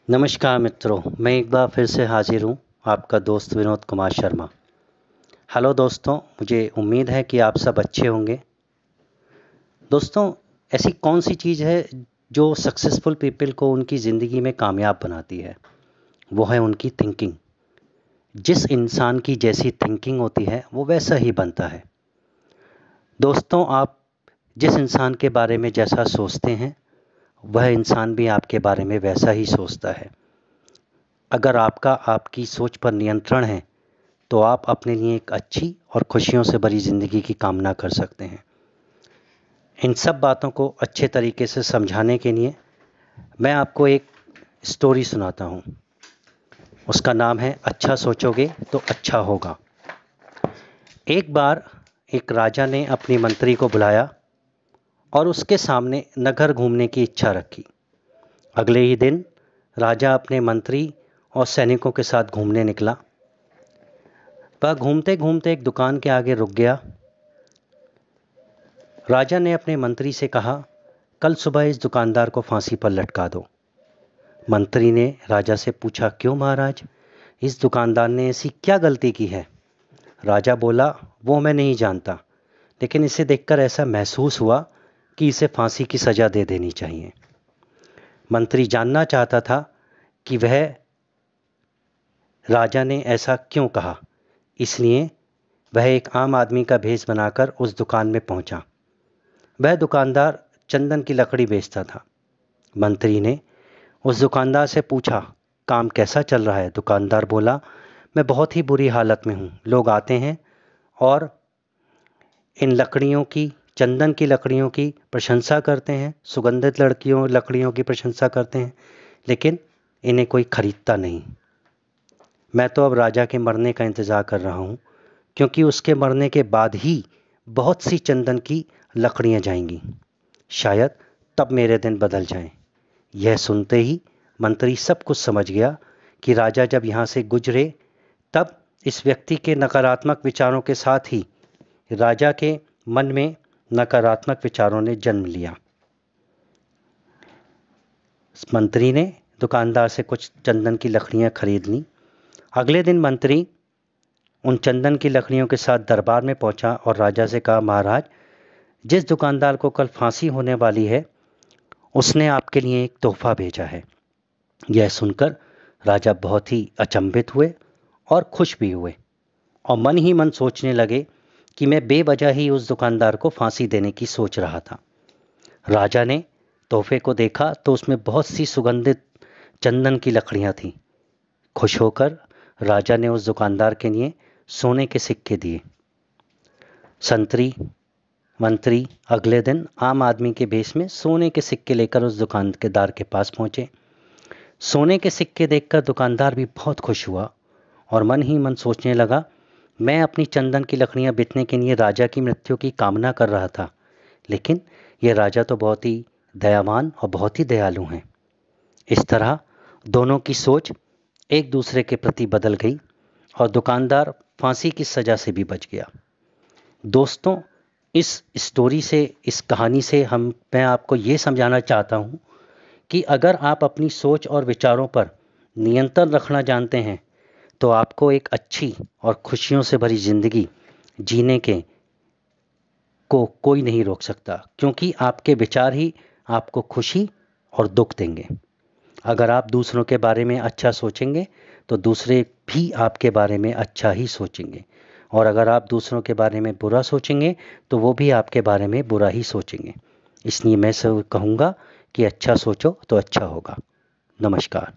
नमस्कार मित्रों, मैं एक बार फिर से हाजिर हूँ, आपका दोस्त विनोद कुमार शर्मा। हेलो दोस्तों, मुझे उम्मीद है कि आप सब अच्छे होंगे। दोस्तों, ऐसी कौन सी चीज़ है जो सक्सेसफुल पीपल को उनकी ज़िंदगी में कामयाब बनाती है? वो है उनकी थिंकिंग। जिस इंसान की जैसी थिंकिंग होती है वो वैसा ही बनता है। दोस्तों, आप जिस इंसान के बारे में जैसा सोचते हैं वह इंसान भी आपके बारे में वैसा ही सोचता है। अगर आपकी सोच पर नियंत्रण है तो आप अपने लिए एक अच्छी और खुशियों से भरी ज़िंदगी की कामना कर सकते हैं। इन सब बातों को अच्छे तरीके से समझाने के लिए मैं आपको एक स्टोरी सुनाता हूँ। उसका नाम है अच्छा सोचोगे तो अच्छा होगा। एक बार एक राजा ने अपनी मंत्री को बुलाया और उसके सामने नगर घूमने की इच्छा रखी। अगले ही दिन राजा अपने मंत्री और सैनिकों के साथ घूमने निकला। वह घूमते घूमते एक दुकान के आगे रुक गया। राजा ने अपने मंत्री से कहा, कल सुबह इस दुकानदार को फांसी पर लटका दो। मंत्री ने राजा से पूछा, क्यों महाराज, इस दुकानदार ने ऐसी क्या गलती की है? राजा बोला, वो मैं नहीं जानता, लेकिन इसे देखकर ऐसा महसूस हुआ कि इसे फांसी की सज़ा दे देनी चाहिए। मंत्री जानना चाहता था कि वह राजा ने ऐसा क्यों कहा, इसलिए वह एक आम आदमी का भेष बनाकर उस दुकान में पहुंचा। वह दुकानदार चंदन की लकड़ी बेचता था। मंत्री ने उस दुकानदार से पूछा, काम कैसा चल रहा है? दुकानदार बोला, मैं बहुत ही बुरी हालत में हूँ। लोग आते हैं और इन चंदन की लकड़ियों की प्रशंसा करते हैं, सुगंधित लकड़ियों की प्रशंसा करते हैं, लेकिन इन्हें कोई खरीदता नहीं। मैं तो अब राजा के मरने का इंतज़ार कर रहा हूँ, क्योंकि उसके मरने के बाद ही बहुत सी चंदन की लकड़ियाँ जाएंगी। शायद तब मेरे दिन बदल जाएं। यह सुनते ही मंत्री सब कुछ समझ गया कि राजा जब यहाँ से गुजरे तब इस व्यक्ति के नकारात्मक विचारों के साथ ही राजा के मन में नकारात्मक विचारों ने जन्म लिया। मंत्री ने दुकानदार से कुछ चंदन की लकड़ियाँ खरीद लीं। अगले दिन मंत्री उन चंदन की लकड़ियों के साथ दरबार में पहुंचा और राजा से कहा, महाराज, जिस दुकानदार को कल फांसी होने वाली है उसने आपके लिए एक तोहफा भेजा है। यह सुनकर राजा बहुत ही अचंभित हुए और खुश भी हुए और मन ही मन सोचने लगे कि मैं बेवजह ही उस दुकानदार को फांसी देने की सोच रहा था। राजा ने तोहफे को देखा तो उसमें बहुत सी सुगंधित चंदन की लकड़ियां थीं। खुश होकर राजा ने उस दुकानदार के लिए सोने के सिक्के दिए। मंत्री अगले दिन आम आदमी के भेष में सोने के सिक्के लेकर उस दुकानदार के पास पहुंचे। सोने के सिक्के देखकर दुकानदार भी बहुत खुश हुआ और मन ही मन सोचने लगा, मैं अपनी चंदन की लकड़ियां बेचने के लिए राजा की मृत्यु की कामना कर रहा था, लेकिन यह राजा तो बहुत ही दयावान और बहुत ही दयालु हैं। इस तरह दोनों की सोच एक दूसरे के प्रति बदल गई और दुकानदार फांसी की सज़ा से भी बच गया। दोस्तों, इस स्टोरी से, इस कहानी से मैं आपको ये समझाना चाहता हूँ कि अगर आप अपनी सोच और विचारों पर नियंत्रण रखना जानते हैं तो आपको एक अच्छी और खुशियों से भरी ज़िंदगी जीने को कोई नहीं रोक सकता, क्योंकि आपके विचार ही आपको खुशी और दुख देंगे। अगर आप दूसरों के बारे में अच्छा सोचेंगे तो दूसरे भी आपके बारे में अच्छा ही सोचेंगे, और अगर आप दूसरों के बारे में बुरा सोचेंगे तो वो भी आपके बारे में बुरा ही सोचेंगे। इसलिए मैं सब कहूँगा कि अच्छा सोचो तो अच्छा होगा। नमस्कार।